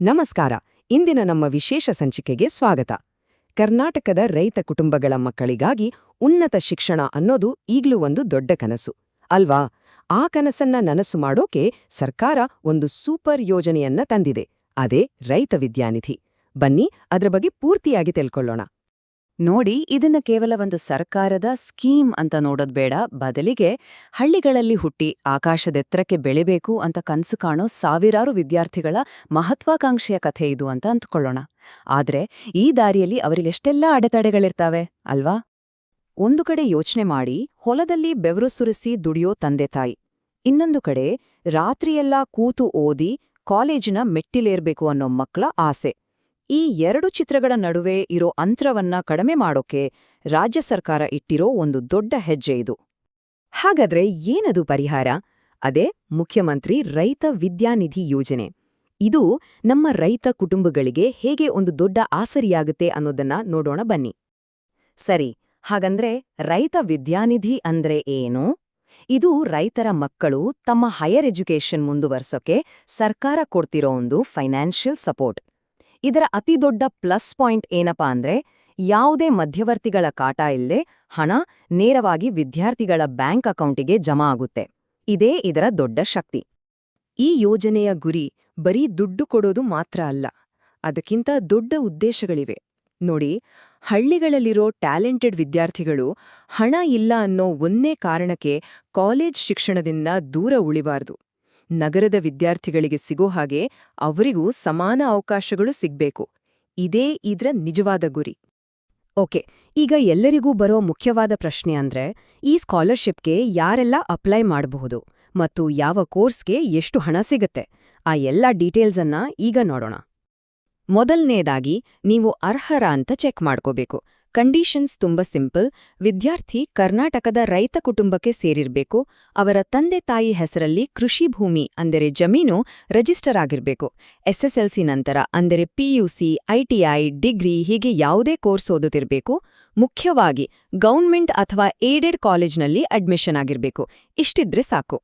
ನಮಸ್ಕಾರ. ಇಂದಿನ ನಮ್ಮ ವಿಶೇಷ ಸಂಚಿಕೆಗೆ ಸ್ವಾಗತ. ಕರ್ನಾಟಕದ ರೈತ ಕುಟುಂಬಗಳ ಮಕ್ಕಳಿಗಾಗಿ ಉನ್ನತ ಶಿಕ್ಷಣ ಅನ್ನೋದು ಈಗ್ಲೂ ಒಂದು ದೊಡ್ಡ ಕನಸು ಅಲ್ವಾ? ಆ ಕನಸನ್ನ ನನಸು ಮಾಡೋಕೆ ಸರ್ಕಾರ ಒಂದು ಸೂಪರ್ ಯೋಜನೆಯನ್ನ ತಂದಿದೆ. ಅದೇ ರೈತ ವಿದ್ಯಾನಿಧಿ. ಬನ್ನಿ ಅದ್ರ ಬಗ್ಗೆ ಪೂರ್ತಿಯಾಗಿ ತಿಳ್ಕೊಳ್ಳೋಣ. ನೋಡಿ, ಇದನ್ನ ಕೇವಲ ಒಂದು ಸರ್ಕಾರದ ಸ್ಕೀಮ್ ಅಂತ ನೋಡೋದ್ ಬೇಡ. ಬದಲಿಗೆ ಹಳ್ಳಿಗಳಲ್ಲಿ ಹುಟ್ಟಿ ಆಕಾಶದೆತ್ತರಕ್ಕೆ ಬೆಳಿಬೇಕು ಅಂತ ಕನ್ಸು ಕಾಣೋ ಸಾವಿರಾರು ವಿದ್ಯಾರ್ಥಿಗಳ ಮಹತ್ವಾಕಾಂಕ್ಷೆಯ ಕಥೆ ಇದು ಅಂತ ಅಂದ್ಕೊಳ್ಳೋಣ. ಆದ್ರೆ ಈ ದಾರಿಯಲ್ಲಿ ಅವರಿಗೆಷ್ಟೆಲ್ಲಾ ಅಡೆತಡೆಗಳಿರ್ತಾವೆ ಅಲ್ವಾ? ಒಂದು ಕಡೆ ಯೋಚನೆ ಮಾಡಿ, ಹೊಲದಲ್ಲಿ ಬೆವರು ಸುರಿಸಿ ದುಡಿಯೋ ತಂದೆ ತಾಯಿ. ಇನ್ನೊಂದು ಕಡೆ ರಾತ್ರಿಯೆಲ್ಲಾ ಕೂತು ಓದಿ ಕಾಲೇಜಿನ ಮೆಟ್ಟಿಲೇರ್ಬೇಕು ಅನ್ನೋ ಮಕ್ಕಳ ಆಸೆ. ಈ ಎರಡು ಚಿತ್ರಗಳ ನಡುವೆ ಇರೋ ಅಂತರವನ್ನ ಕಡಿಮೆ ಮಾಡೋಕೆ ರಾಜ್ಯ ಸರ್ಕಾರ ಇಟ್ಟಿರೋ ಒಂದು ದೊಡ್ಡ ಹೆಜ್ಜೆ ಇದು. ಹಾಗಾದ್ರೆ ಏನದು ಪರಿಹಾರ? ಅದೇ ಮುಖ್ಯಮಂತ್ರಿ ರೈತ ವಿದ್ಯಾನಿಧಿ ಯೋಜನೆ. ಇದು ನಮ್ಮ ರೈತ ಕುಟುಂಬಗಳಿಗೆ ಹೇಗೆ ಒಂದು ದೊಡ್ಡ ಆಸರಿಯಾಗುತ್ತೆ ಅನ್ನೋದನ್ನ ನೋಡೋಣ ಬನ್ನಿ. ಸರಿ, ಹಾಗಂದ್ರೆ ರೈತ ವಿದ್ಯಾನಿಧಿ ಅಂದ್ರೆ ಏನು? ಇದು ರೈತರ ಮಕ್ಕಳು ತಮ್ಮ ಹೈಯರ್ ಎಜುಕೇಷನ್ ಮುಂದುವರ್ಸೋಕೆ ಸರ್ಕಾರ ಕೊಡ್ತಿರೋ ಒಂದು ಫೈನಾನ್ಷಿಯಲ್ ಸಪೋರ್ಟ್. ಇದರ ಅತಿದೊಡ್ಡ ಪ್ಲಸ್ ಪಾಯಿಂಟ್ ಏನಪ್ಪಾ ಅಂದ್ರೆ, ಯಾವುದೇ ಮಧ್ಯವರ್ತಿಗಳ ಕಾಟ ಇಲ್ಲದೆ ಹಣ ನೇರವಾಗಿ ವಿದ್ಯಾರ್ಥಿಗಳ ಬ್ಯಾಂಕ್ ಅಕೌಂಟಿಗೆ ಜಮಾ ಆಗುತ್ತೆ. ಇದೇ ಇದರ ದೊಡ್ಡ ಶಕ್ತಿ. ಈ ಯೋಜನೆಯ ಗುರಿ ಬರೀ ದುಡ್ಡು ಕೊಡೋದು ಮಾತ್ರ ಅಲ್ಲ, ಅದಕ್ಕಿಂತ ದೊಡ್ಡ ಉದ್ದೇಶಗಳಿವೆ. ನೋಡಿ, ಹಳ್ಳಿಗಳಲ್ಲಿರೋ ಟ್ಯಾಲೆಂಟೆಡ್ ವಿದ್ಯಾರ್ಥಿಗಳು ಹಣ ಇಲ್ಲ ಅನ್ನೋ ಒಂದೇ ಕಾರಣಕ್ಕೆ ಕಾಲೇಜ್ ಶಿಕ್ಷಣದಿಂದ ದೂರ ಉಳಿಬಾರ್ದು. ನಗರದ ವಿದ್ಯಾರ್ಥಿಗಳಿಗೆ ಸಿಗೋ ಹಾಗೆ ಅವರಿಗೂ ಸಮಾನ ಅವಕಾಶಗಳು ಸಿಗ್ಬೇಕು. ಇದೇ ಇದ್ರ ನಿಜವಾದ ಗುರಿ. ಓಕೆ, ಈಗ ಎಲ್ಲರಿಗೂ ಬರೋ ಮುಖ್ಯವಾದ ಪ್ರಶ್ನೆ ಅಂದ್ರೆ, ಈ ಸ್ಕಾಲರ್ಶಿಪ್ಗೆ ಯಾರೆಲ್ಲ ಅಪ್ಲೈ ಮಾಡಬಹುದು ಮತ್ತು ಯಾವ ಕೋರ್ಸ್ಗೆ ಎಷ್ಟು ಹಣ ಸಿಗತ್ತೆ? ಆ ಎಲ್ಲ ಡೀಟೇಲ್ಸನ್ನ ಈಗ ನೋಡೋಣ. ಮೊದಲನೇದಾಗಿ ನೀವು ಅರ್ಹರ ಅಂತ ಚೆಕ್ ಮಾಡ್ಕೋಬೇಕು. ಕಂಡೀಷನ್ಸ್ ತುಂಬ ಸಿಂಪಲ್. ವಿದ್ಯಾರ್ಥಿ ಕರ್ನಾಟಕದ ರೈತ ಕುಟುಂಬಕ್ಕೆ ಸೇರಿರ್ಬೇಕು. ಅವರ ತಂದೆ ತಾಯಿ ಹೆಸರಲ್ಲಿ ಕೃಷಿ ಭೂಮಿ ಅಂದರೆ ಜಮೀನು ರಿಜಿಸ್ಟರ್ ಆಗಿರ್ಬೇಕು. SSLC ನಂತರ ಅಂದರೆ PUC, ITI, ಡಿಗ್ರಿ ಹೀಗೆ ಯಾವುದೇ ಕೋರ್ಸ್ ಓದುತ್ತಿರಬೇಕು. ಮುಖ್ಯವಾಗಿ ಗೌರ್ಮೆಂಟ್ ಅಥವಾ ಏಡೆಡ್ ಕಾಲೇಜ್ನಲ್ಲಿ ಅಡ್ಮಿಷನ್ ಆಗಿರ್ಬೇಕು. ಇಷ್ಟಿದ್ರೆ ಸಾಕು.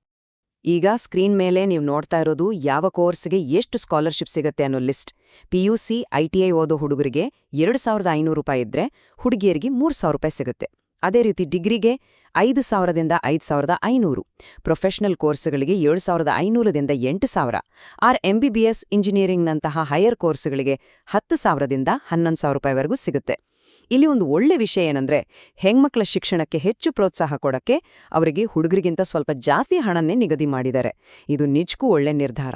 ಈಗ ಸ್ಕ್ರೀನ್ ಮೇಲೆ ನೀವು ನೋಡ್ತಾ ಇರೋದು ಯಾವ ಕೋರ್ಸ್ಗೆ ಎಷ್ಟು ಸ್ಕಾಲರ್ಶಿಪ್ ಸಿಗತ್ತೆ ಅನ್ನೋ ಲಿಸ್ಟ್. PUC, ITI ಓದೋ ಹುಡುಗರಿಗೆ 2,500 ರೂಪಾಯಿ ಇದ್ರೆ ಹುಡುಗಿಯರಿಗೆ 3,000 ರೂಪಾಯಿ ಸಿಗುತ್ತೆ. ಅದೇ ರೀತಿ ಡಿಗ್ರಿಗೆ 5,000ದಿಂದ 5,500, ಪ್ರೊಫೆಷನಲ್ ಕೋರ್ಸ್ಗಳಿಗೆ 7,500ದಿಂದ 8,000, MBBS ಇಂಜಿನಿಯರಿಂಗ್ನಂತಹ ಹೈಯರ್ ಕೋರ್ಸ್ಗಳಿಗೆ 10,000ದಿಂದ 11,000 ರೂಪಾಯಿವರೆಗೂ ಸಿಗುತ್ತೆ. ಇಲ್ಲಿ ಒಂದು ಒಳ್ಳೆ ವಿಷಯ ಏನಂದ್ರೆ, ಹೆಣ್ಮಕ್ಳ ಶಿಕ್ಷಣಕ್ಕೆ ಹೆಚ್ಚು ಪ್ರೋತ್ಸಾಹ ಕೊಡಕ್ಕೆ ಅವರಿಗೆ ಹುಡುಗರಿಗಿಂತ ಸ್ವಲ್ಪ ಜಾಸ್ತಿ ಹಣನ್ನೇ ನಿಗದಿ ಮಾಡಿದ್ದಾರೆ. ಇದು ನಿಜಕ್ಕೂ ಒಳ್ಳೆ ನಿರ್ಧಾರ.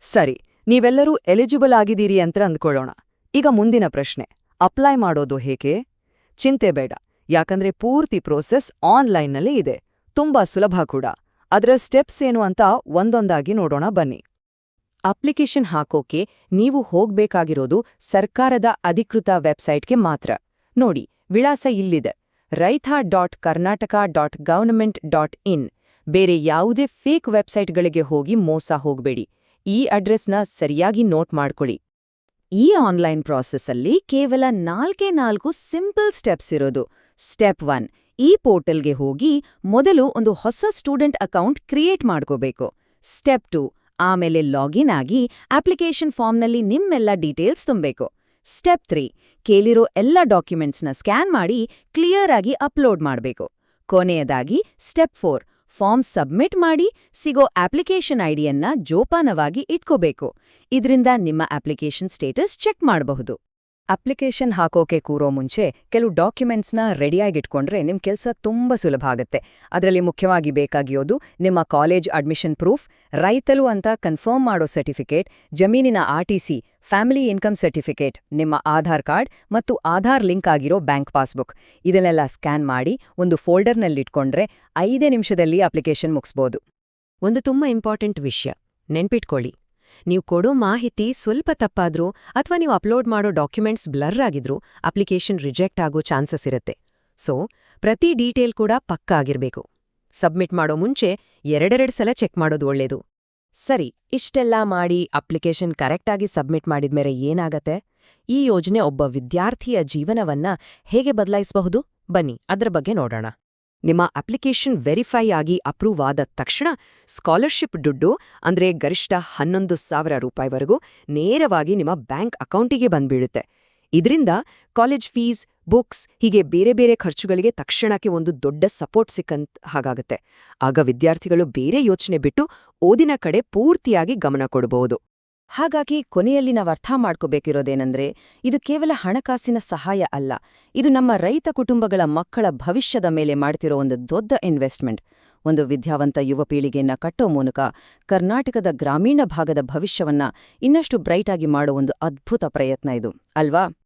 ಸರಿ, ನೀವೆಲ್ಲರೂ ಎಲಿಜಿಬಲ್ ಆಗಿದ್ದೀರಿ ಅಂತ ಅಂದ್ಕೊಳ್ಳೋಣ. ಈಗ ಮುಂದಿನ ಪ್ರಶ್ನೆ, ಅಪ್ಲೈ ಮಾಡೋದು ಹೇಗೆ? ಚಿಂತೆ ಬೇಡ, ಯಾಕಂದ್ರೆ ಪೂರ್ತಿ ಪ್ರೋಸೆಸ್ ಆನ್ಲೈನ್ನಲ್ಲೇ ಇದೆ. ತುಂಬಾ ಸುಲಭ ಕೂಡ. ಅದರ ಸ್ಟೆಪ್ಸ್ ಏನು ಅಂತ ಒಂದೊಂದಾಗಿ ನೋಡೋಣ ಬನ್ನಿ. ಅಪ್ಲಿಕೇಶನ್ ಹಾಕೋಕೆ ನೀವು ಹೋಗ್ಬೇಕಾಗಿರೋದು ಸರ್ಕಾರದ ಅಧಿಕೃತ ವೆಬ್ಸೈಟ್ಗೆ ಮಾತ್ರ. ನೋಡಿ, ವಿಳಾಸ ಇಲ್ಲಿದೆ: raitha.karnataka.government.in. ಬೇರೆ ಯಾವುದೇ ಫೇಕ್ ವೆಬ್ಸೈಟ್ಗಳಿಗೆ ಹೋಗಿ ಮೋಸ ಹೋಗ್ಬೇಡಿ. ಈ ಅಡ್ರೆಸ್ನ ಸರಿಯಾಗಿ ನೋಟ್ ಮಾಡ್ಕೊಳ್ಳಿ. ಈ ಆನ್ಲೈನ್ ಪ್ರಾಸೆಸ್ಸಲ್ಲಿ ಕೇವಲ 4 ಸಿಂಪಲ್ ಸ್ಟೆಪ್ಸ್ ಇರೋದು. ಸ್ಟೆಪ್ 1, ಈ ಪೋರ್ಟಲ್ಗೆ ಹೋಗಿ ಮೊದಲು ಒಂದು ಹೊಸ ಸ್ಟೂಡೆಂಟ್ ಅಕೌಂಟ್ ಕ್ರಿಯೇಟ್ ಮಾಡ್ಕೋಬೇಕು. ಸ್ಟೆಪ್ 2, ಆಮೇಲೆ ಲಾಗಿನ್ ಆಗಿ ಅಪ್ಲಿಕೇಶನ್ ಫಾರ್ಮ್ನಲ್ಲಿ ನಿಮ್ಮೆಲ್ಲ ಡೀಟೇಲ್ಸ್ ತುಂಬಬೇಕು. ಸ್ಟೆಪ್ 3, ಕೇಳಿರೋ ಎಲ್ಲ ಡಾಕ್ಯುಮೆಂಟ್ಸ್ನ ಸ್ಕ್ಯಾನ್ ಮಾಡಿ ಕ್ಲಿಯರ್ ಆಗಿ ಅಪ್ಲೋಡ್ ಮಾಡಬೇಕು. ಕೊನೆಯದಾಗಿ ಸ್ಟೆಪ್ 4, ಫಾರ್ಮ್ ಸಬ್ಮಿಟ್ ಮಾಡಿ ಸಿಗೋ ಅಪ್ಲಿಕೇಶನ್ ಐಡಿಯನ್ನ ಜೋಪಾನವಾಗಿ ಇಟ್ಕೋಬೇಕು. ಇದರಿಂದ ನಿಮ್ಮ ಅಪ್ಲಿಕೇಶನ್ ಸ್ಟೇಟಸ್ ಚೆಕ್ ಮಾಡಬಹುದು. ಅಪ್ಲಿಕೇಶನ್ ಹಾಕೋಕೆ ಕೂರೋ ಮುಂಚೆ ಕೆಲವು ಡಾಕ್ಯುಮೆಂಟ್ಸ್ನ ರೆಡಿಯಾಗಿಟ್ಕೊಂಡ್ರೆ ನಿಮ್ ಕೆಲಸ ತುಂಬಾ ಸುಲಭ ಆಗುತ್ತೆ. ಅದರಲ್ಲಿ ಮುಖ್ಯವಾಗಿ ಬೇಕಾಗಿರೋದು ನಿಮ್ಮ ಕಾಲೇಜ್ ಅಡ್ಮಿಷನ್ ಪ್ರೂಫ್, ರೈತಲು ಅಂತ ಕನ್ಫರ್ಮ್ ಮಾಡೋ ಸರ್ಟಿಫಿಕೇಟ್, ಜಮೀನಿನ RTC, ಫ್ಯಾಮಿಲಿ ಇನ್ಕಮ್ ಸರ್ಟಿಫಿಕೇಟ್, ನಿಮ್ಮ ಆಧಾರ್ ಕಾರ್ಡ್ ಮತ್ತು ಆಧಾರ್ ಲಿಂಕ್ ಆಗಿರೋ ಬ್ಯಾಂಕ್ ಪಾಸ್ಬುಕ್. ಇದನ್ನೆಲ್ಲ ಸ್ಕ್ಯಾನ್ ಮಾಡಿ ಒಂದು ಫೋಲ್ಡರ್ನಲ್ಲಿಟ್ಕೊಂಡ್ರೆ 5 ನಿಮಿಷದಲ್ಲಿ ಅಪ್ಲಿಕೇಶನ್ ಮುಗಿಸ್ಬೋದು. ಒಂದು ತುಂಬಾ ಇಂಪಾರ್ಟೆಂಟ್ ವಿಷಯ ನೆನ್ಪಿಟ್ಕೊಳ್ಳಿ, ನೀವು ಕೊಡೋ ಮಾಹಿತಿ ಸ್ವಲ್ಪ ತಪ್ಪಾದ್ರೂ ಅಥವಾ ನೀವು ಅಪ್ಲೋಡ್ ಮಾಡೋ ಡಾಕ್ಯುಮೆಂಟ್ಸ್ ಬ್ಲರ್ ಆಗಿದ್ರೂ ಅಪ್ಲಿಕೇಶನ್ ರಿಜೆಕ್ಟ್ ಆಗೋ ಚಾನ್ಸಸ್ ಇರುತ್ತೆ. ಸೊ ಪ್ರತಿ ಡೀಟೇಲ್ ಕೂಡ ಪಕ್ಕಾ ಆಗಿರ್ಬೇಕು. ಸಬ್ಮಿಟ್ ಮಾಡೋ ಮುಂಚೆ 2 ಸಲ ಚೆಕ್ ಮಾಡೋದು ಒಳ್ಳೇದು. ಸರಿ, ಇಷ್ಟೆಲ್ಲ ಮಾಡಿ ಅಪ್ಲಿಕೇಶನ್ ಕರೆಕ್ಟಾಗಿ ಸಬ್ಮಿಟ್ ಮಾಡಿದ್ಮೇಲೆ ಏನಾಗತ್ತೆ? ಈ ಯೋಜನೆ ಒಬ್ಬ ವಿದ್ಯಾರ್ಥಿಯ ಜೀವನವನ್ನ ಹೇಗೆ ಬದಲಾಯಿಸಬಹುದು? ಬನ್ನಿ ಅದ್ರ ಬಗ್ಗೆ ನೋಡೋಣ. ನಿಮ್ಮ ಅಪ್ಲಿಕೇಶನ್ ವೆರಿಫೈ ಆಗಿ ಅಪ್ರೂವ್ ಆದ ತಕ್ಷಣ ಸ್ಕಾಲರ್ಶಿಪ್ ದುಡ್ಡು ಅಂದ್ರೆ ಗರಿಷ್ಠ 11,000 ರೂಪಾಯಿವರೆಗೂ ನೇರವಾಗಿ ನಿಮ್ಮ ಬ್ಯಾಂಕ್ ಅಕೌಂಟಿಗೆ ಬಂದ್ಬೀಳುತ್ತೆ. ಇದರಿಂದ ಕಾಲೇಜ್ ಫೀಸ್, ಬುಕ್ಸ್ ಹೀಗೆ ಬೇರೆ ಬೇರೆ ಖರ್ಚುಗಳಿಗೆ ತಕ್ಷಣಕ್ಕೆ ಒಂದು ದೊಡ್ಡ ಸಪೋರ್ಟ್ ಸಿಕ್ಕಂತ ಹಾಗಾಗತ್ತೆ. ಆಗ ವಿದ್ಯಾರ್ಥಿಗಳು ಬೇರೆ ಯೋಚನೆ ಬಿಟ್ಟು ಓದಿನ ಕಡೆ ಪೂರ್ತಿಯಾಗಿ ಗಮನ ಕೊಡಬಹುದು. ಹಾಗಾಗಿ ಕೊನೆಯಲ್ಲಿ ನಾವು ಅರ್ಥ ಮಾಡ್ಕೋಬೇಕಿರೋದೇನೆಂದ್ರೆ, ಇದು ಕೇವಲ ಹಣಕಾಸಿನ ಸಹಾಯ ಅಲ್ಲ, ಇದು ನಮ್ಮ ರೈತ ಕುಟುಂಬಗಳ ಮಕ್ಕಳ ಭವಿಷ್ಯದ ಮೇಲೆ ಮಾಡ್ತಿರೋ ಒಂದು ದೊಡ್ಡ ಇನ್ವೆಸ್ಟ್ಮೆಂಟ್. ಒಂದು ವಿದ್ಯಾವಂತ ಯುವ ಪೀಳಿಗೆಯನ್ನ ಕಟ್ಟೋ ಮೂಲಕ ಕರ್ನಾಟಕದ ಗ್ರಾಮೀಣ ಭಾಗದ ಭವಿಷ್ಯವನ್ನ ಇನ್ನಷ್ಟು ಬ್ರೈಟ್ ಆಗಿ ಮಾಡೋ ಒಂದು ಅದ್ಭುತ ಪ್ರಯತ್ನ ಇದು, ಅಲ್ವಾ?